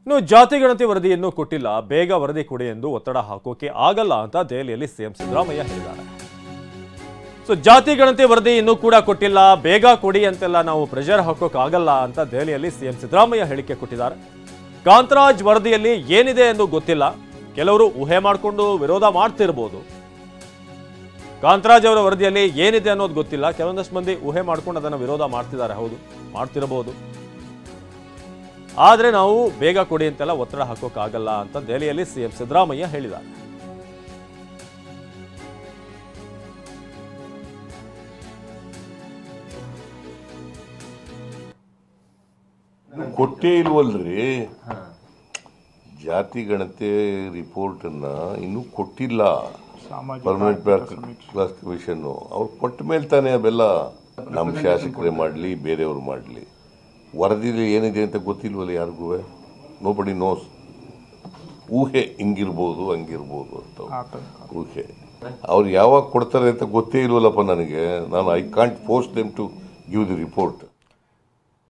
ಇನ್ನು ಜಾತಿ ಗಣತಿ ವರದಿಯನ್ನು ಕೊಟ್ಟಿಲ್ಲ, ಬೇಗ ವರದಿ ಕೊಡಿ ಎಂದು ಒತ್ತಡ ಹಾಕೋಕೆ ಆಗಲ್ಲ ಅಂತ ದೆಹಲಿಯಲ್ಲಿ ಸಿಎಂ ಸಿದ್ದರಾಮಯ್ಯ ಹೇಳಿದ್ದಾರೆ. ಜಾತಿ ಗಣತಿ ವರದಿ ಇನ್ನೂ ಕೂಡ ಕೊಟ್ಟಿಲ್ಲ, ಬೇಗ ಕೊಡಿ ಅಂತೆಲ್ಲ ನಾವು ಪ್ರೆಷರ್ ಹಾಕೋಕೆ ಆಗಲ್ಲ ಅಂತ ದೆಹಲಿಯಲ್ಲಿ ಸಿಎಂ ಸಿದ್ದರಾಮಯ್ಯ ಹೇಳಿಕೆ ಕೊಟ್ಟಿದ್ದಾರೆ. ಕಾಂತರಾಜ್ ವರದಿಯಲ್ಲಿ ಏನಿದೆ ಎಂದು ಗೊತ್ತಿಲ್ಲ, ಕೆಲವರು ಊಹೆ ಮಾಡಿಕೊಂಡು ವಿರೋಧ ಮಾಡ್ತಿರಬಹುದು. ಕಾಂತರಾಜ್ ಅವರ ವರದಿಯಲ್ಲಿ ಏನಿದೆ ಅನ್ನೋದು ಗೊತ್ತಿಲ್ಲ, ಕೆಲವೊಂದಷ್ಟು ಮಂದಿ ಊಹೆ ಮಾಡ್ಕೊಂಡು ಅದನ್ನು ವಿರೋಧ ಮಾಡ್ತಿದ್ದಾರೆ. ಹೌದು, ಮಾಡ್ತಿರಬಹುದು. ಆದರೆ ನಾವು ಬೇಗ ಕೊಡಿ ಅಂತೆಲ್ಲ ಒತ್ತಡ ಹಾಕೋಕ್ಕಾಗಲ್ಲ ಅಂತ ದೆಹಲಿಯಲ್ಲಿ ಸಿಎಂ ಸಿದ್ದರಾಮಯ್ಯ ಹೇಳಿದ್ದಾರೆ. ಕೊಟ್ಟೇ ಇಲ್ವಲ್ರಿ, ಜಾತಿ ಗಣತಿ ರಿಪೋರ್ಟ್ ಅನ್ನ ಇನ್ನೂ ಕೊಟ್ಟಿಲ್ಲ. ಪರ್ಮನೆಂಟ್ ಕ್ಲಾಸಿಫಿಕೇಶನ್ ಅವ್ರು ಕೊಟ್ಟ ಮೇಲೆ ತಾನೇ ಅವೆಲ್ಲ ನಮ್ಮ ಶಾಸಕರೇ ಮಾಡಲಿ ಬೇರೆಯವ್ರು ಮಾಡಲಿ. ವರದಿಲಿ ಏನಿದೆ ಅಂತ ಗೊತ್ತಿಲ್ವಲ್ಲ ಯಾರಿಗೂ. Nobody nose. ಊಹೆ ಹಿಂಗಿರ್ಬೋದು ಹಂಗಿರ್ಬೋದು ಅಂತ ಊಹೆ. ಅವ್ರು ಯಾವಾಗ ಕೊಡ್ತಾರೆ ಅಂತ ಗೊತ್ತೇ ಇಲ್ವಲ್ಲಪ್ಪ ನನಗೆ. ನಾನು I can't force them to give the report.